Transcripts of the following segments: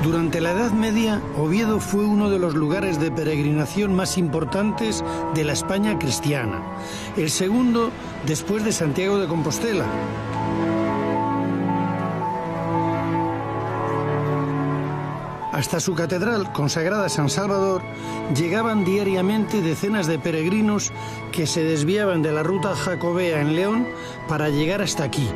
Durante la Edad Media, Oviedo fue uno de los lugares de peregrinación más importantes de la España cristiana, el segundo después de Santiago de Compostela. Hasta su catedral, consagrada a San Salvador, llegaban diariamente decenas de peregrinos que se desviaban de la ruta jacobea en León para llegar hasta aquí.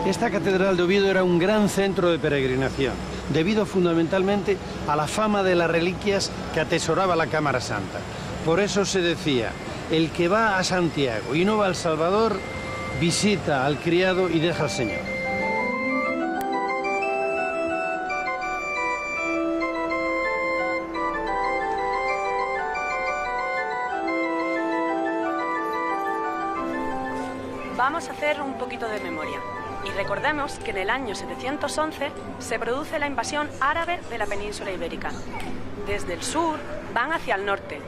Esta catedral de Oviedo era un gran centro de peregrinación, debido fundamentalmente a la fama de las reliquias que atesoraba la Cámara Santa. Por eso se decía, el que va a Santiago y no va al Salvador, visita al criado y deja al Señor. Vamos a hacer un poquito de memoria. Y recordemos que en el año 711 se produce la invasión árabe de la península ibérica. Desde el sur van hacia el norte.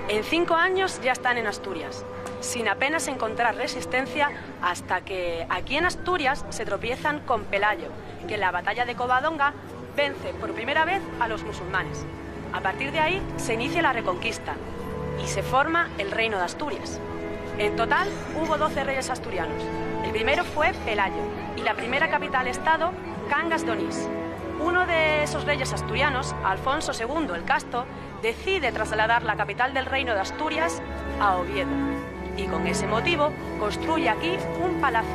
En 5 años ya están en Asturias, sin apenas encontrar resistencia hasta que aquí en Asturias se tropiezan con Pelayo, que en la batalla de Covadonga vence por primera vez a los musulmanes. A partir de ahí se inicia la Reconquista y se forma el Reino de Asturias. En total hubo 12 reyes asturianos. El primero fue Pelayo y la primera capital-estado, Cangas de Onís. Uno de esos reyes asturianos, Alfonso II el Casto, decide trasladar la capital del Reino de Asturias a Oviedo. Y con ese motivo construye aquí un palacio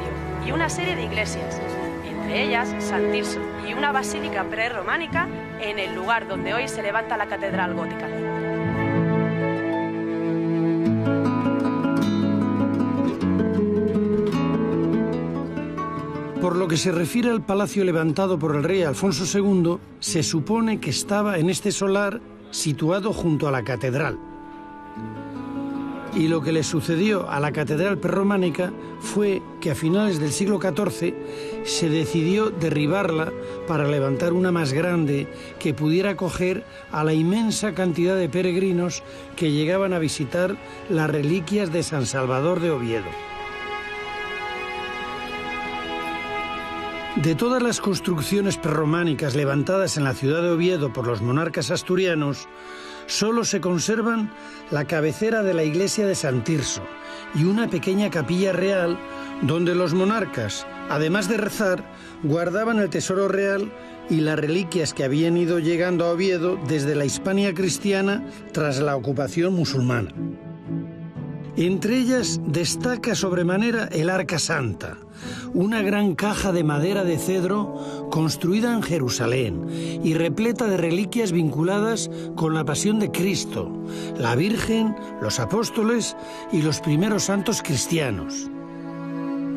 y una serie de iglesias, entre ellas San Tirso y una basílica prerrománica en el lugar donde hoy se levanta la catedral gótica. Por lo que se refiere al palacio levantado por el rey Alfonso II, se supone que estaba en este solar situado junto a la catedral. Y lo que le sucedió a la catedral prerrománica fue que a finales del siglo XIV se decidió derribarla para levantar una más grande que pudiera acoger a la inmensa cantidad de peregrinos que llegaban a visitar las reliquias de San Salvador de Oviedo. De todas las construcciones prerrománicas levantadas en la ciudad de Oviedo por los monarcas asturianos, solo se conservan la cabecera de la iglesia de San Tirso y una pequeña capilla real donde los monarcas, además de rezar, guardaban el tesoro real y las reliquias que habían ido llegando a Oviedo desde la Hispania cristiana tras la ocupación musulmana. Entre ellas destaca sobremanera el Arca Santa, una gran caja de madera de cedro construida en Jerusalén y repleta de reliquias vinculadas con la pasión de Cristo, la Virgen, los apóstoles y los primeros santos cristianos.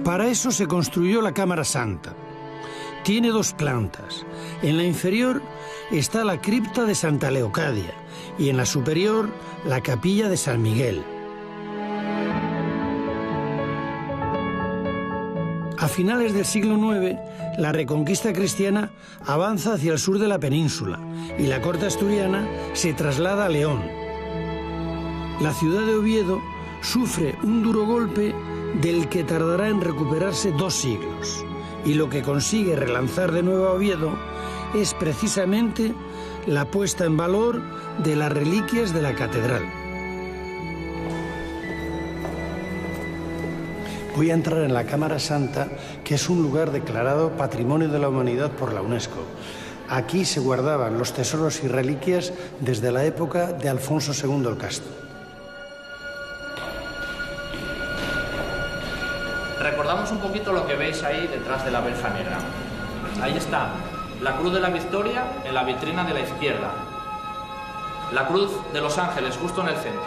Para eso se construyó la Cámara Santa. Tiene 2 plantas. En la inferior está la cripta de Santa Leocadia y en la superior la capilla de San Miguel. A finales del siglo IX, la Reconquista cristiana avanza hacia el sur de la península y la corte asturiana se traslada a León. La ciudad de Oviedo sufre un duro golpe del que tardará en recuperarse 2 siglos, y lo que consigue relanzar de nuevo a Oviedo es precisamente la puesta en valor de las reliquias de la catedral. Voy a entrar en la Cámara Santa, que es un lugar declarado Patrimonio de la Humanidad por la UNESCO. Aquí se guardaban los tesoros y reliquias desde la época de Alfonso II el Casto. Recordamos un poquito lo que veis ahí detrás de la verja negra. Ahí está la Cruz de la Victoria en la vitrina de la izquierda, la Cruz de los Ángeles justo en el centro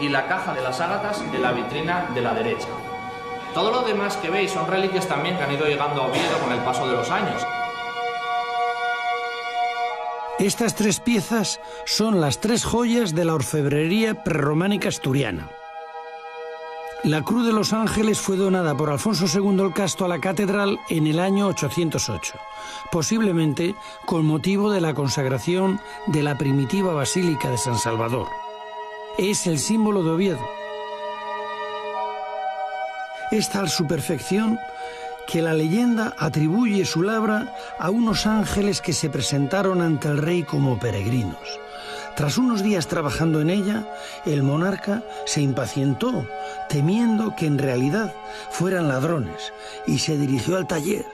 y la caja de las ágatas en la vitrina de la derecha. Todo lo demás que veis son reliquias también que han ido llegando a Oviedo con el paso de los años. Estas tres piezas son las tres joyas de la orfebrería prerrománica asturiana. La Cruz de los Ángeles fue donada por Alfonso II el Casto a la catedral en el año 808, posiblemente con motivo de la consagración de la primitiva Basílica de San Salvador. Es el símbolo de Oviedo. Es tal su perfección que la leyenda atribuye su labra a unos ángeles que se presentaron ante el rey como peregrinos. Tras unos días trabajando en ella, el monarca se impacientó, temiendo que en realidad fueran ladrones, y se dirigió al taller.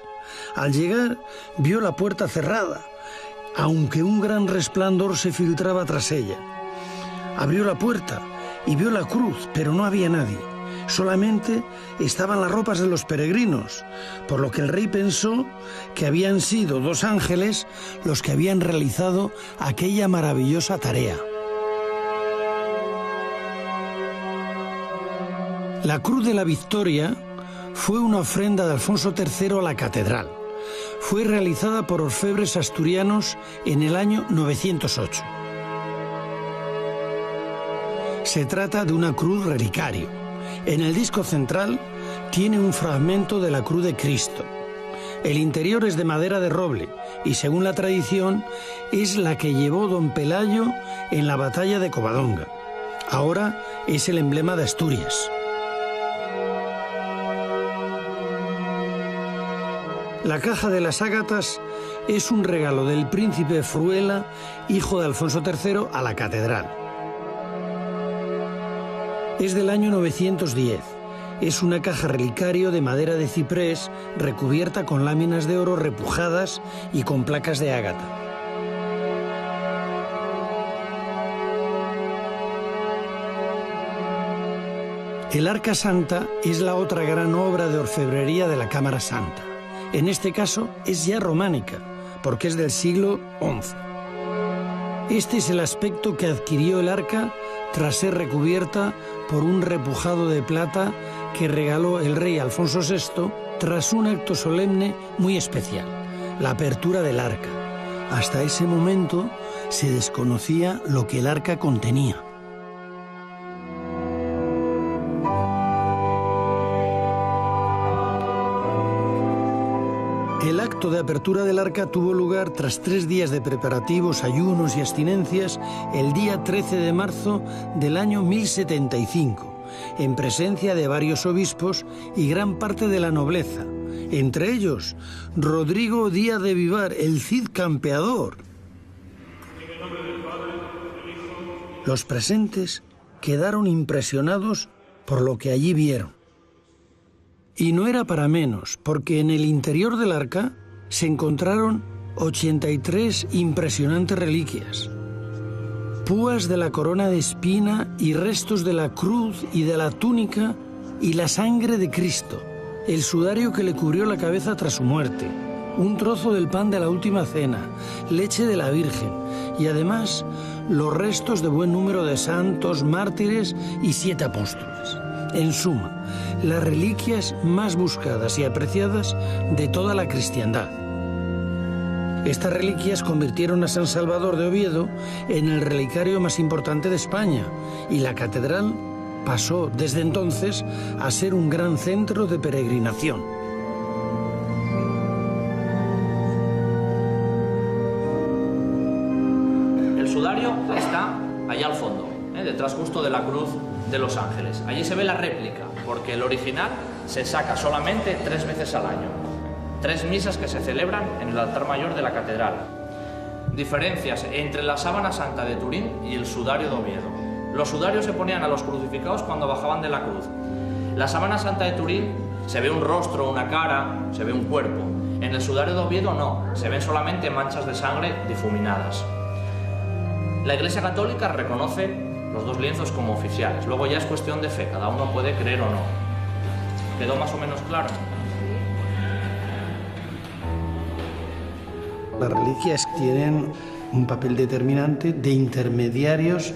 Al llegar, vio la puerta cerrada, aunque un gran resplandor se filtraba tras ella. Abrió la puerta y vio la cruz, pero no había nadie. Solamente estaban las ropas de los peregrinos, por lo que el rey pensó que habían sido dos ángeles los que habían realizado aquella maravillosa tarea. La Cruz de la Victoria fue una ofrenda de Alfonso III a la catedral. Fue realizada por orfebres asturianos en el año 908. Se trata de una cruz relicario. En el disco central tiene un fragmento de la Cruz de Cristo. El interior es de madera de roble y, según la tradición, es la que llevó don Pelayo en la batalla de Covadonga. Ahora es el emblema de Asturias. La caja de las ágatas es un regalo del príncipe Fruela, hijo de Alfonso III, a la catedral. Es del año 910. Es una caja relicario de madera de ciprés recubierta con láminas de oro repujadas y con placas de ágata. El Arca Santa es la otra gran obra de orfebrería de la Cámara Santa. En este caso es ya románica, porque es del siglo XI. Este es el aspecto que adquirió el arca tras ser recubierta por un repujado de plata que regaló el rey Alfonso VI tras un acto solemne muy especial, la apertura del arca. Hasta ese momento se desconocía lo que el arca contenía. El acto de apertura del arca tuvo lugar tras 3 días de preparativos, ayunos y abstinencias el día 13 de marzo del año 1075, en presencia de varios obispos y gran parte de la nobleza, entre ellos Rodrigo Díaz de Vivar, el Cid campeador. Los presentes quedaron impresionados por lo que allí vieron. Y no era para menos, porque en el interior del arca se encontraron 83 impresionantes reliquias. Púas de la corona de espina y restos de la cruz y de la túnica y la sangre de Cristo, el sudario que le cubrió la cabeza tras su muerte, un trozo del pan de la última cena, leche de la Virgen y además los restos de buen número de santos, mártires y 7 apóstoles. En suma, las reliquias más buscadas y apreciadas de toda la cristiandad. Estas reliquias convirtieron a San Salvador de Oviedo en el relicario más importante de España y la catedral pasó desde entonces a ser un gran centro de peregrinación. El sudario está allá al fondo, detrás justo de la Cruz de los Ángeles. Allí se ve la réplica, porque el original se saca solamente 3 veces al año. 3 misas que se celebran en el altar mayor de la catedral. Diferencias entre la sábana santa de Turín y el sudario de Oviedo. Los sudarios se ponían a los crucificados cuando bajaban de la cruz. La sábana santa de Turín se ve un rostro, una cara, se ve un cuerpo. En el sudario de Oviedo no, se ven solamente manchas de sangre difuminadas. La Iglesia Católica reconoce los 2 lienzos como oficiales. Luego ya es cuestión de fe, cada uno puede creer o no. ¿Quedó más o menos claro? Las reliquias tienen un papel determinante de intermediarios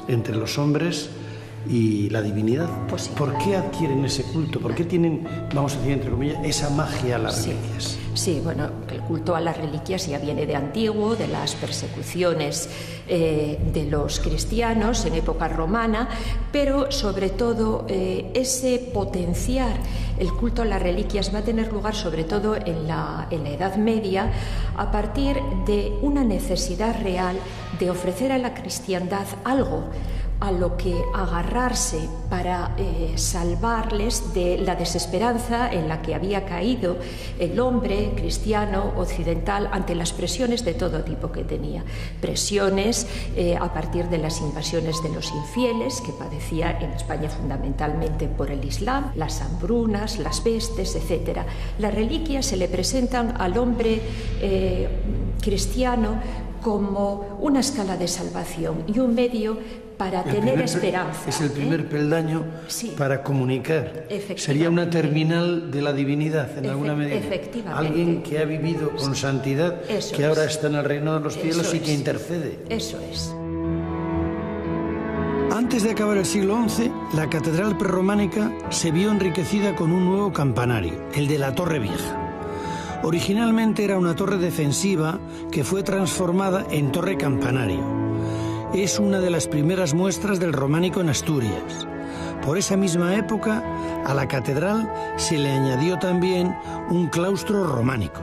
entre los hombres y la divinidad. Pues sí. ¿Por qué adquieren ese culto? ¿Por qué tienen, vamos a decir entre comillas, esa magia a las reliquias? Sí, bueno, el culto a las reliquias ya viene de antiguo, de las persecuciones de los cristianos en época romana, pero sobre todo ese potenciar el culto a las reliquias va a tener lugar sobre todo en la Edad Media, a partir de una necesidad real de ofrecer a la cristiandad algo a lo que agarrarse para salvarles de la desesperanza en la que había caído el hombre cristiano occidental ante las presiones de todo tipo que tenía. Presiones a partir de las invasiones de los infieles, que padecía en España fundamentalmente por el Islam, las hambrunas, las pestes, etc. Las reliquias se le presentan al hombre cristiano como una escala de salvación y un medio para tener esperanza. Es el primer peldaño para comunicar. Sería una terminal de la divinidad en alguna medida. Efectivamente. Alguien que ha vivido con santidad, que ahora está en el reino de los cielos y que intercede. Eso es. Antes de acabar el siglo XI, la catedral prerrománica se vio enriquecida con un nuevo campanario, el de la Torre Vieja. Originalmente era una torre defensiva que fue transformada en torre campanario. Es una de las primeras muestras del románico en Asturias. Por esa misma época, a la catedral se le añadió también un claustro románico.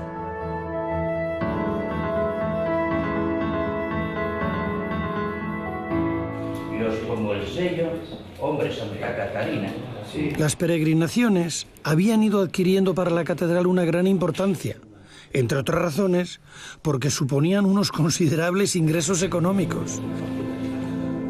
Dios como el sello, hombre Santa Catalina. Sí. Las peregrinaciones habían ido adquiriendo para la catedral una gran importancia, entre otras razones porque suponían unos considerables ingresos económicos.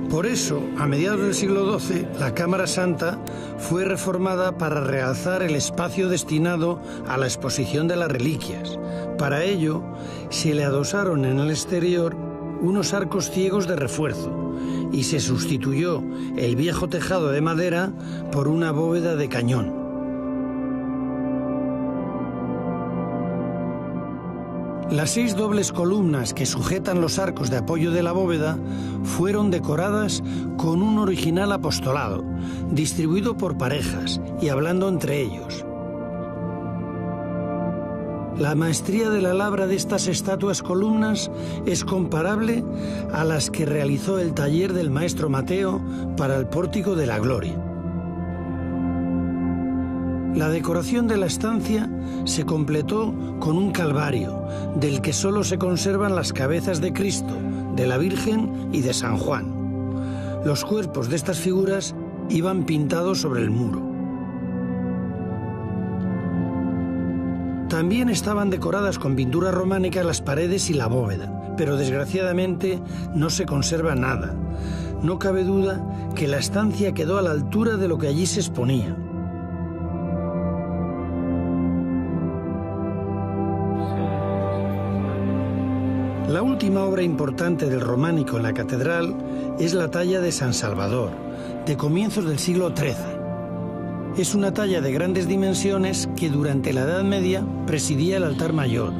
Por eso, a mediados del siglo XII, la Cámara Santa fue reformada para realzar el espacio destinado a la exposición de las reliquias. Para ello, se le adosaron en el exterior unos arcos ciegos de refuerzo y se sustituyó el viejo tejado de madera por una bóveda de cañón. Las 6 dobles columnas que sujetan los arcos de apoyo de la bóveda fueron decoradas con un original apostolado, distribuido por parejas y hablando entre ellos. La maestría de la labra de estas estatuas columnas es comparable a las que realizó el taller del maestro Mateo para el Pórtico de la Gloria. La decoración de la estancia se completó con un calvario, del que solo se conservan las cabezas de Cristo, de la Virgen y de San Juan. Los cuerpos de estas figuras iban pintados sobre el muro. También estaban decoradas con pintura románica las paredes y la bóveda, pero desgraciadamente no se conserva nada. No cabe duda que la estancia quedó a la altura de lo que allí se exponía. La última obra importante del románico en la catedral es la talla de San Salvador, de comienzos del siglo XIII. Es una talla de grandes dimensiones que durante la Edad Media presidía el altar mayor,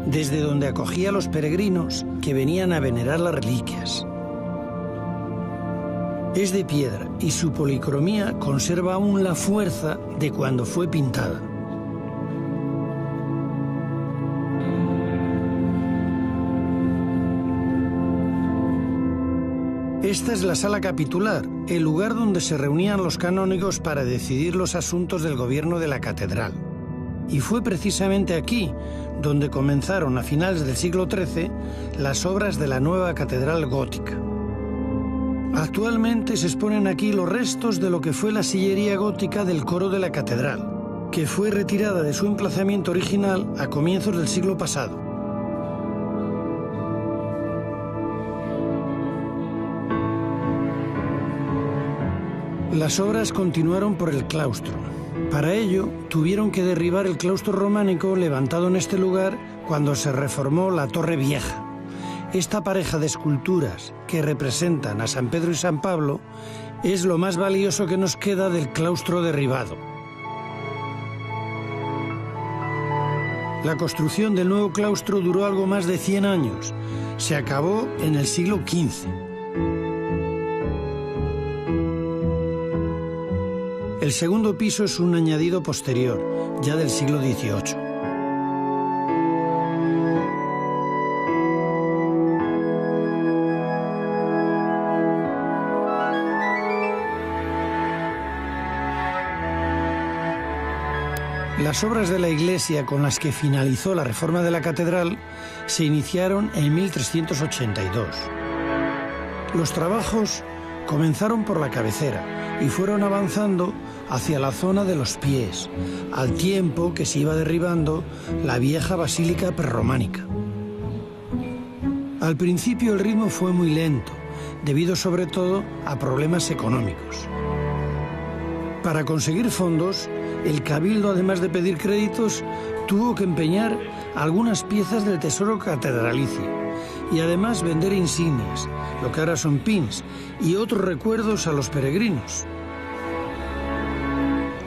desde donde acogía a los peregrinos que venían a venerar las reliquias. Es de piedra y su policromía conserva aún la fuerza de cuando fue pintada. Esta es la sala capitular, el lugar donde se reunían los canónigos para decidir los asuntos del gobierno de la catedral. Y fue precisamente aquí donde comenzaron a finales del siglo XIII las obras de la nueva catedral gótica. Actualmente se exponen aquí los restos de lo que fue la sillería gótica del coro de la catedral, que fue retirada de su emplazamiento original a comienzos del siglo pasado. Las obras continuaron por el claustro. Para ello, tuvieron que derribar el claustro románico levantado en este lugar cuando se reformó la Torre Vieja. Esta pareja de esculturas que representan a San Pedro y San Pablo es lo más valioso que nos queda del claustro derribado. La construcción del nuevo claustro duró algo más de 100 años. Se acabó en el siglo XV. El segundo piso es un añadido posterior, ya del siglo XVIII. Las obras de la iglesia con las que finalizó la reforma de la catedral se iniciaron en 1382. Los trabajos comenzaron por la cabecera y fueron avanzando hacia la zona de los pies, al tiempo que se iba derribando la vieja basílica prerrománica. Al principio el ritmo fue muy lento, debido sobre todo a problemas económicos. Para conseguir fondos, el cabildo, además de pedir créditos, tuvo que empeñar algunas piezas del tesoro catedralicio y además vender insignias, lo que ahora son pins, y otros recuerdos a los peregrinos.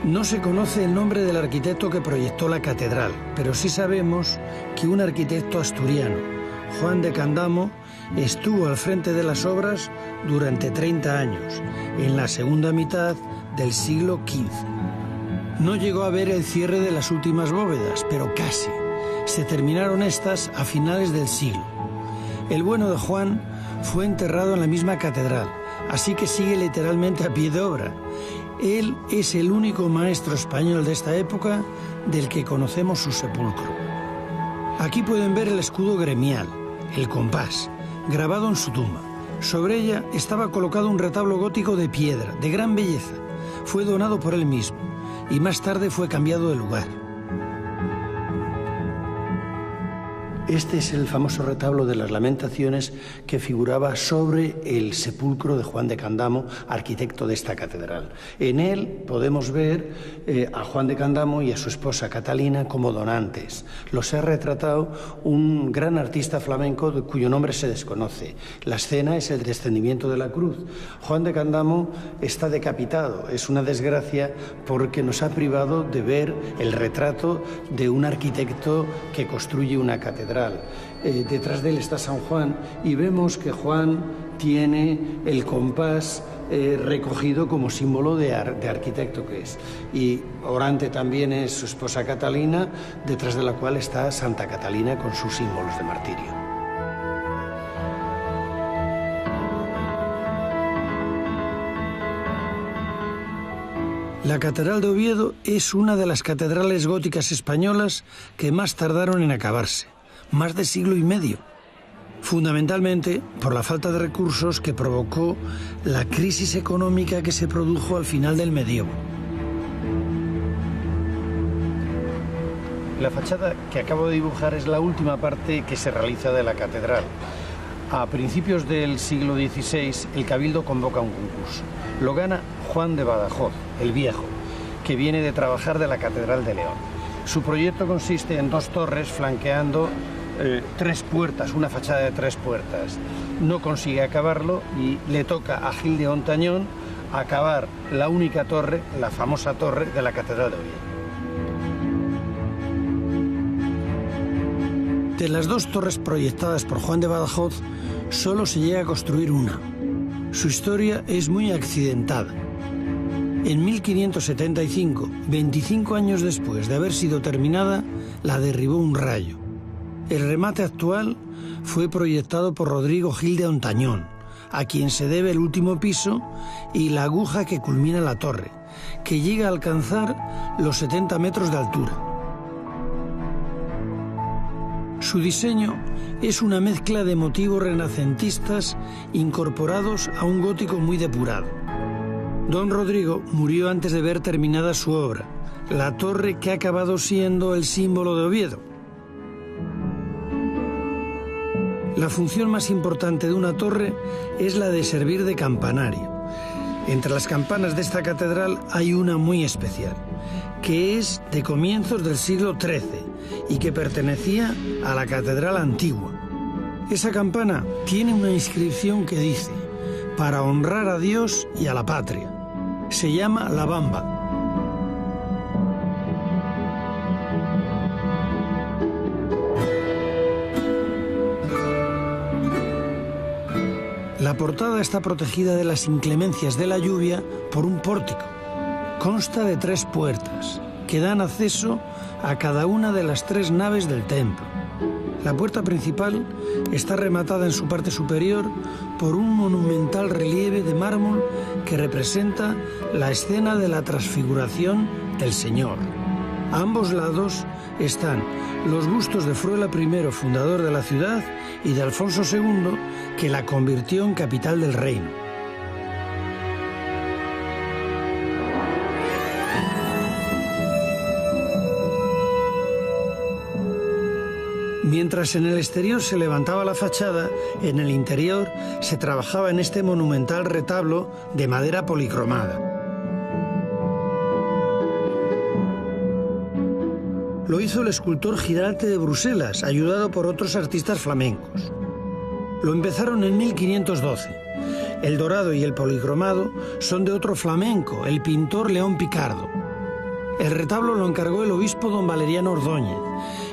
No se conoce el nombre del arquitecto que proyectó la catedral, pero sí sabemos que un arquitecto asturiano, Juan de Candamo, estuvo al frente de las obras durante 30 años, en la segunda mitad del siglo XV. No llegó a ver el cierre de las últimas bóvedas, pero casi. Se terminaron estas a finales del siglo. El bueno de Juan fue enterrado en la misma catedral, así que sigue literalmente a pie de obra. Él es el único maestro español de esta época del que conocemos su sepulcro. Aquí pueden ver el escudo gremial, el compás, grabado en su tumba. Sobre ella estaba colocado un retablo gótico de piedra, de gran belleza. Fue donado por él mismo y más tarde fue cambiado de lugar. Este es el famoso retablo de las Lamentaciones que figuraba sobre el sepulcro de Juan de Candamo, arquitecto de esta catedral. En él podemos ver a Juan de Candamo y a su esposa Catalina como donantes. Los ha retratado un gran artista flamenco cuyo nombre se desconoce. La escena es el descendimiento de la cruz. Juan de Candamo está decapitado. Es una desgracia porque nos ha privado de ver el retrato de un arquitecto que construye una catedral. Detrás de él está San Juan y vemos que Juan tiene el compás recogido como símbolo de arquitecto que es. Y orante también es su esposa Catalina, detrás de la cual está Santa Catalina con sus símbolos de martirio. La Catedral de Oviedo es una de las catedrales góticas españolas que más tardaron en acabarse. Más de siglo y medio, fundamentalmente por la falta de recursos que provocó la crisis económica que se produjo al final del medievo. La fachada que acabo de dibujar es la última parte que se realiza de la catedral. A principios del siglo XVI, el Cabildo convoca un concurso. Lo gana Juan de Badajoz, el Viejo, que viene de trabajar de la Catedral de León. Su proyecto consiste en 2 torres flanqueando 3 puertas, una fachada de 3 puertas. No consigue acabarlo y le toca a Gil de Hontañón acabar la única torre, la famosa torre de la Catedral de Oviedo. De las 2 torres proyectadas por Juan de Badajoz, solo se llega a construir una. Su historia es muy accidentada. En 1575, 25 años después de haber sido terminada, la derribó un rayo. El remate actual fue proyectado por Rodrigo Gil de Hontañón, a quien se debe el último piso y la aguja que culmina la torre, que llega a alcanzar los 70 metros de altura. Su diseño es una mezcla de motivos renacentistas incorporados a un gótico muy depurado. Don Rodrigo murió antes de ver terminada su obra, la torre que ha acabado siendo el símbolo de Oviedo. La función más importante de una torre es la de servir de campanario. Entre las campanas de esta catedral hay una muy especial, que es de comienzos del siglo XIII y que pertenecía a la catedral antigua. Esa campana tiene una inscripción que dice: para honrar a Dios y a la patria. Se llama La Bamba. La portada está protegida de las inclemencias de la lluvia por un pórtico. Consta de 3 puertas que dan acceso a cada una de las 3 naves del templo. La puerta principal está rematada en su parte superior por un monumental relieve de mármol que representa la escena de la transfiguración del Señor. A ambos lados están los bustos de Fruela I, fundador de la ciudad, y de Alfonso II, que la convirtió en capital del reino. Mientras en el exterior se levantaba la fachada, en el interior se trabajaba en este monumental retablo de madera policromada. Lo hizo el escultor Girarte de Bruselas, ayudado por otros artistas flamencos. Lo empezaron en 1512. El dorado y el policromado son de otro flamenco, el pintor León Picardo. El retablo lo encargó el obispo don Valeriano Ordóñez,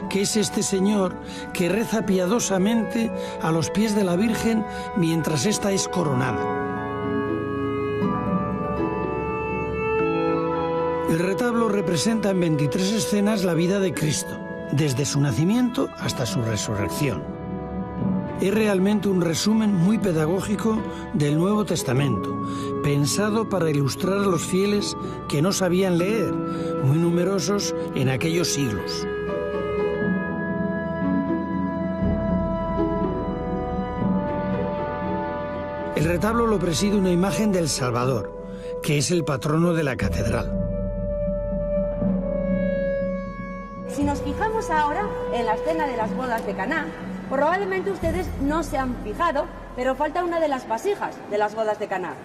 que es este señor que reza piadosamente a los pies de la Virgen mientras ésta es coronada. El retablo representa en 23 escenas la vida de Cristo, desde su nacimiento hasta su resurrección. Es realmente un resumen muy pedagógico del Nuevo Testamento, pensado para ilustrar a los fieles que no sabían leer, muy numerosos en aquellos siglos. El retablo lo preside una imagen del Salvador, que es el patrono de la catedral. Si nos fijamos ahora en la escena de las bodas de Caná, probablemente ustedes no se han fijado, pero falta una de las vasijas de las bodas de Caná.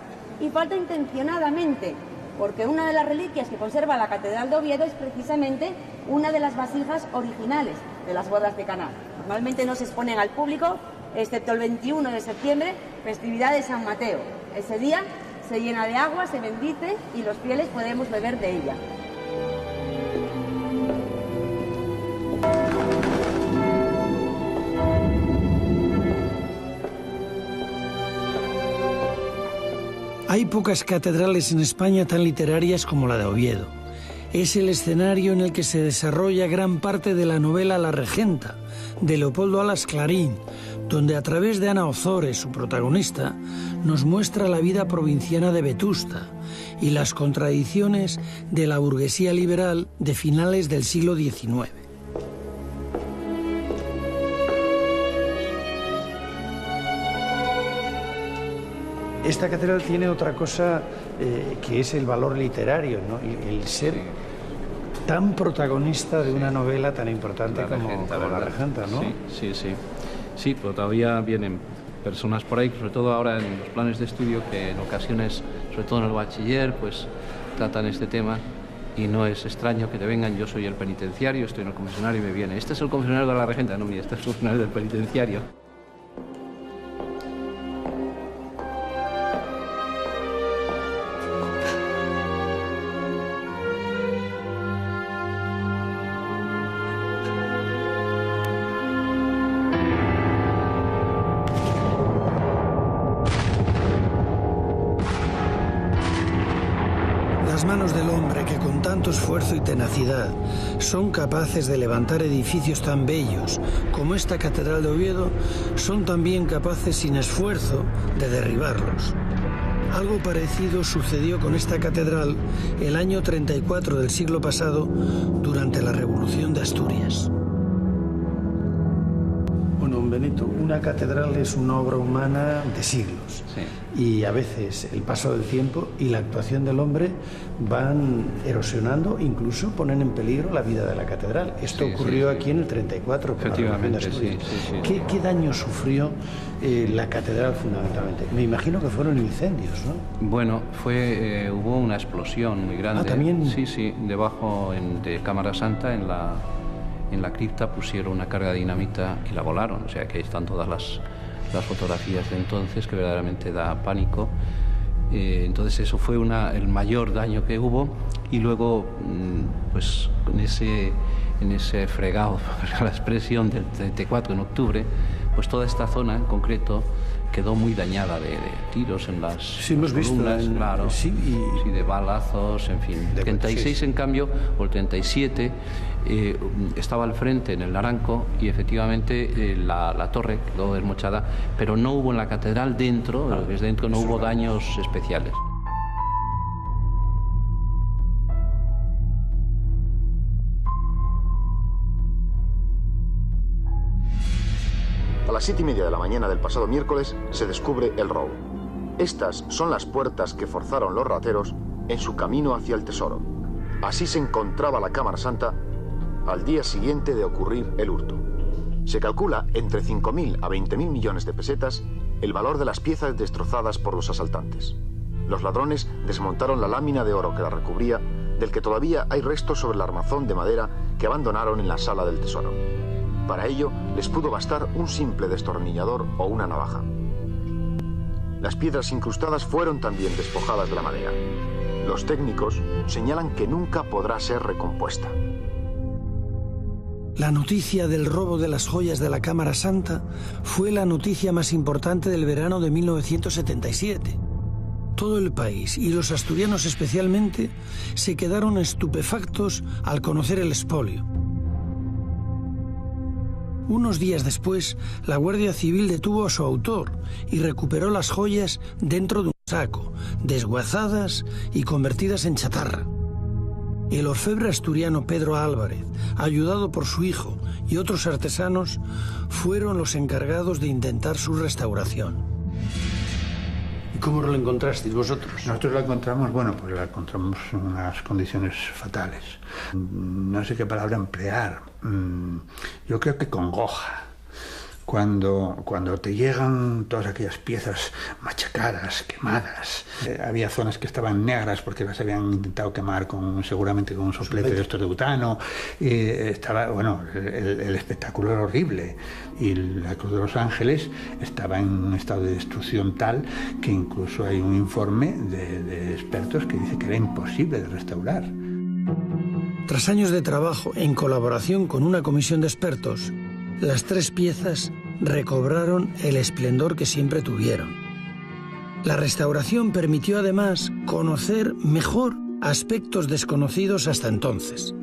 Y falta intencionadamente, porque una de las reliquias que conserva la Catedral de Oviedo es precisamente una de las vasijas originales de las bodas de Caná. Normalmente no se exponen al público, excepto el 21 de septiembre, festividad de San Mateo. Ese día se llena de agua, se bendice y los fieles podemos beber de ella. Hay pocas catedrales en España tan literarias como la de Oviedo. Es el escenario en el que se desarrolla gran parte de la novela La Regenta, de Leopoldo Alas Clarín, donde a través de Ana Ozores, su protagonista, nos muestra la vida provinciana de Vetusta y las contradicciones de la burguesía liberal de finales del siglo XIX. Esta catedral tiene otra cosa que es el valor literario, ¿no? El ser tan protagonista de una novela tan importante como La Regenta, ¿no? Sí, pero todavía vienen personas por ahí, sobre todo ahora en los planes de estudio, que en ocasiones, sobre todo en el bachiller, pues tratan este tema y no es extraño que te vengan. Yo soy el penitenciario, estoy en el confesionario y me viene: este es el confesionario de La Regenta. No, mira, este es el confesionario del penitenciario. Las manos del hombre que con tanto esfuerzo y tenacidad son capaces de levantar edificios tan bellos como esta Catedral de Oviedo, son también capaces sin esfuerzo de derribarlos. Algo parecido sucedió con esta catedral el año 34 del siglo pasado, durante la Revolución de Asturias. Bueno, Benito, una catedral es una obra humana de siglos. Sí. Y a veces el paso del tiempo y la actuación del hombre van erosionando, incluso ponen en peligro la vida de la catedral. Esto ocurrió aquí en el 34 con la Revolución de Asturias. ¿Qué daño sufrió la catedral fundamentalmente? Me imagino que fueron incendios, ¿no? Bueno, hubo una explosión muy grande. Ah, ¿también? Sí, debajo de Cámara Santa, en la cripta, pusieron una carga de dinamita y la volaron. O sea que ahí están todas las fotografías de entonces, que verdaderamente da pánico. Entonces eso fue el mayor daño que hubo. Y luego, pues en ese fregado, la expresión del 34 en octubre, pues toda esta zona en concreto quedó muy dañada de tiros en las sí, hemos columnas, visto, claro, sí, de balazos, en fin. El 36 en cambio, o el 37, estaba al frente en el Naranco y efectivamente la torre quedó desmochada, pero no hubo en la catedral dentro, desde dentro no hubo daños especiales. A las 7:30 de la mañana del pasado miércoles se descubre el robo. Estas son las puertas que forzaron los rateros en su camino hacia el tesoro. Así se encontraba la Cámara Santa al día siguiente de ocurrir el hurto. Se calcula entre 5.000 a 20.000 millones de pesetas el valor de las piezas destrozadas por los asaltantes. Los ladrones desmontaron la lámina de oro que la recubría, del que todavía hay restos sobre el armazón de madera que abandonaron en la sala del tesoro. Para ello, les pudo bastar un simple destornillador o una navaja. Las piedras incrustadas fueron también despojadas de la madera. Los técnicos señalan que nunca podrá ser recompuesta. La noticia del robo de las joyas de la Cámara Santa fue la noticia más importante del verano de 1977. Todo el país, y los asturianos especialmente, se quedaron estupefactos al conocer el expolio. Unos días después, la Guardia Civil detuvo a su autor y recuperó las joyas dentro de un saco, desguazadas y convertidas en chatarra. El orfebre asturiano Pedro Álvarez, ayudado por su hijo y otros artesanos, fueron los encargados de intentar su restauración. ¿Y cómo lo encontrasteis vosotros? Nosotros lo encontramos, bueno, pues lo encontramos en unas condiciones fatales. No sé qué palabra emplear. Yo creo que congoja. Cuando te llegan todas aquellas piezas machacadas, quemadas. Había zonas que estaban negras porque las habían intentado quemar seguramente con un soplete de estos de butano. Estaba, bueno, el espectáculo era horrible. Y la Cruz de los Ángeles estaba en un estado de destrucción tal que incluso hay un informe de expertos que dice que era imposible de restaurar. Tras años de trabajo en colaboración con una comisión de expertos, las tres piezas recobraron el esplendor que siempre tuvieron. La restauración permitió además conocer mejor aspectos desconocidos hasta entonces.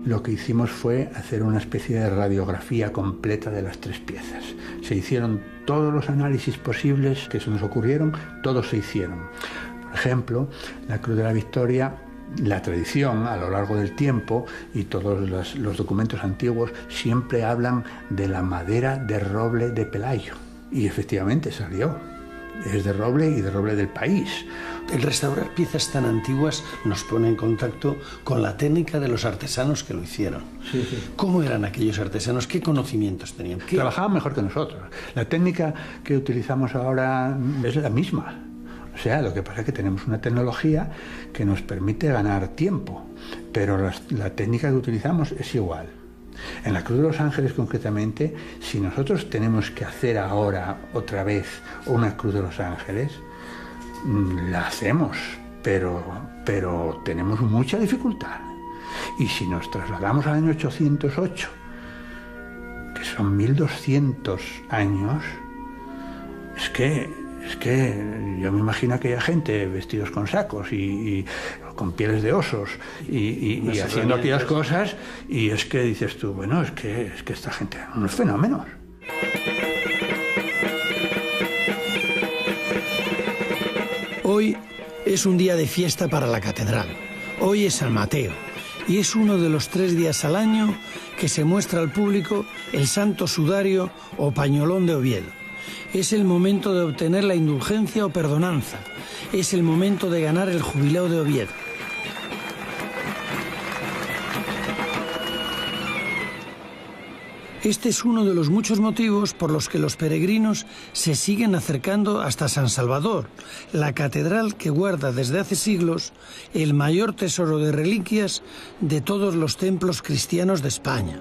Lo que hicimos fue hacer una especie de radiografía completa de las tres piezas. Se hicieron todos los análisis posibles que se nos ocurrieron, todos se hicieron. Por ejemplo, la Cruz de la Victoria, la tradición a lo largo del tiempo y todos los documentos antiguos siempre hablan de la madera de roble de Pelayo. Y efectivamente salió. Es de roble y de roble del país. El restaurar piezas tan antiguas nos pone en contacto con la técnica de los artesanos que lo hicieron. Sí, sí. ¿Cómo eran aquellos artesanos? ¿Qué conocimientos tenían? Trabajaban mejor que nosotros. La técnica que utilizamos ahora es la misma. O sea, lo que pasa es que tenemos una tecnología que nos permite ganar tiempo, pero la técnica que utilizamos es igual. En la Cruz de los Ángeles, concretamente, si nosotros tenemos que hacer ahora otra vez una Cruz de los Ángeles, la hacemos, pero tenemos mucha dificultad. Y si nos trasladamos al año 808, que son 1200 años, es que yo me imagino a aquella gente vestidos con sacos y con pieles de osos y haciendo aquellas cosas, y es que dices tú, bueno, es que esta gente eran unos fenómenos. Hoy es un día de fiesta para la catedral. Hoy es San Mateo y es uno de los 3 días al año que se muestra al público el Santo Sudario o Pañolón de Oviedo. Es el momento de obtener la indulgencia o perdonanza. Es el momento de ganar el jubileo de Oviedo. Este es uno de los muchos motivos por los que los peregrinos se siguen acercando hasta San Salvador, la catedral que guarda desde hace siglos el mayor tesoro de reliquias de todos los templos cristianos de España.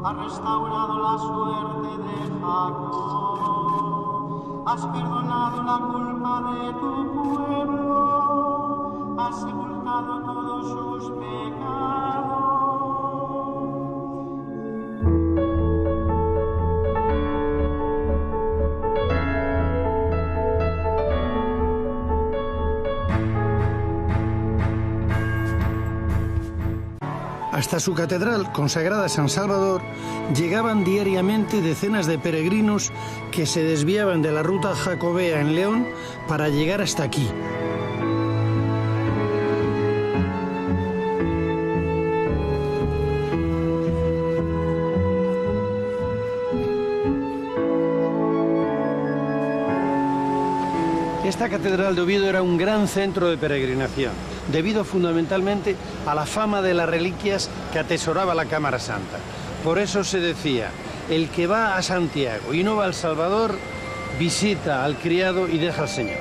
has restaurado la suerte de Jacob, has perdonado la culpa de tu pueblo, has sepultado todos sus pecados. Hasta su catedral, consagrada a San Salvador, llegaban diariamente decenas de peregrinos que se desviaban de la ruta jacobea en León para llegar hasta aquí. Esta catedral de Oviedo era un gran centro de peregrinación, debido fundamentalmente a la fama de las reliquias que atesoraba la Cámara Santa. Por eso se decía, el que va a Santiago y no va al Salvador, visita al criado y deja al Señor.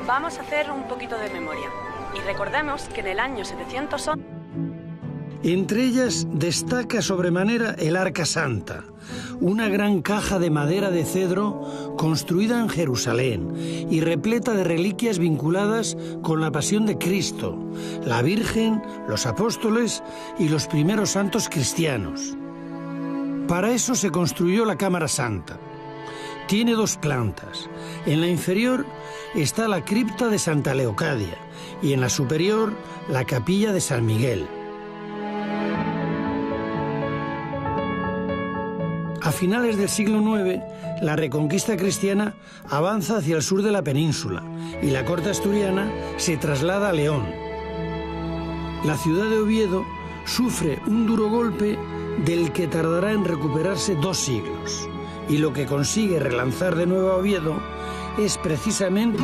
Vamos a hacer un poquito de memoria. Y recordemos que en el año 711... Entre ellas destaca sobremanera el Arca Santa, una gran caja de madera de cedro construida en Jerusalén y repleta de reliquias vinculadas con la pasión de Cristo, la Virgen, los apóstoles y los primeros santos cristianos. Para eso se construyó la Cámara Santa. Tiene dos plantas. En la inferior está la cripta de Santa Leocadia y en la superior la capilla de San Miguel. A finales del siglo IX, la reconquista cristiana avanza hacia el sur de la península y la corte asturiana se traslada a León. La ciudad de Oviedo sufre un duro golpe del que tardará en recuperarse 2 siglos. Y lo que consigue relanzar de nuevo a Oviedo es precisamente...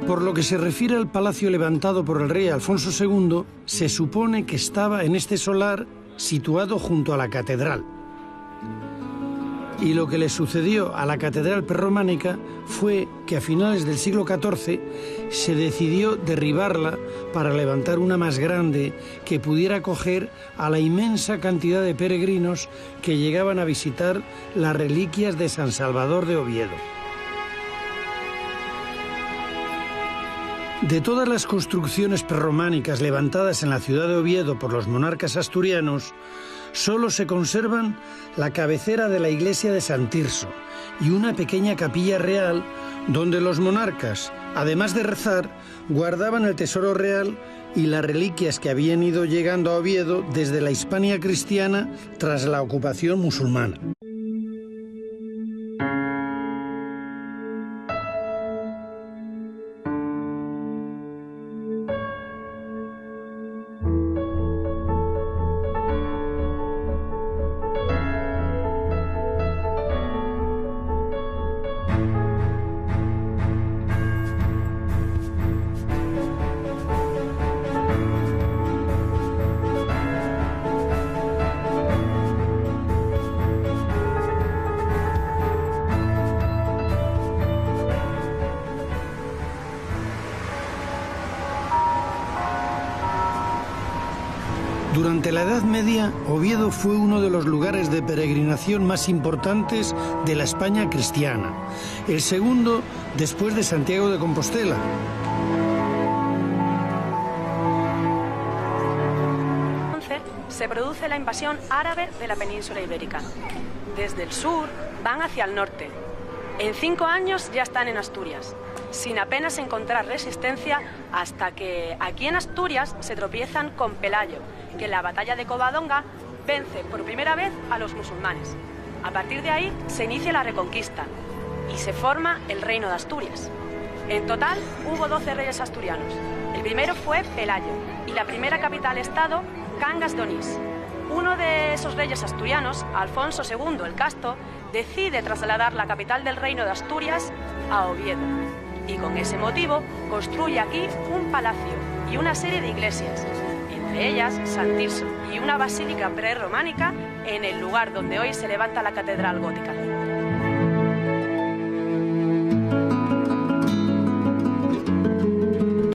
Por lo que se refiere al palacio levantado por el rey Alfonso II, se supone que estaba en este solar situado junto a la catedral. Y lo que le sucedió a la catedral prerrománica fue que a finales del siglo XIV se decidió derribarla para levantar una más grande que pudiera acoger a la inmensa cantidad de peregrinos que llegaban a visitar las reliquias de San Salvador de Oviedo. De todas las construcciones prerrománicas levantadas en la ciudad de Oviedo por los monarcas asturianos, solo se conservan la cabecera de la iglesia de San Tirso y una pequeña capilla real donde los monarcas, además de rezar, guardaban el tesoro real y las reliquias que habían ido llegando a Oviedo desde la Hispania cristiana tras la ocupación musulmana. Durante la Edad Media, Oviedo fue uno de los lugares de peregrinación más importantes de la España cristiana, el segundo después de Santiago de Compostela. Se produce la invasión árabe de la península ibérica. Desde el sur van hacia el norte. En 5 años ya están en Asturias, sin apenas encontrar resistencia hasta que aquí en Asturias se tropiezan con Pelayo, que en la batalla de Covadonga vence por primera vez a los musulmanes. A partir de ahí se inicia la Reconquista y se forma el Reino de Asturias. En total hubo 12 reyes asturianos. El primero fue Pelayo y la primera capital-estado, Cangas de Onís. Uno de esos reyes asturianos, Alfonso II el Casto, decide trasladar la capital del Reino de Asturias a Oviedo. Y con ese motivo construye aquí un palacio y una serie de iglesias, entre entre ellas San Tirso, y una basílica prerrománica en el lugar donde hoy se levanta la catedral gótica.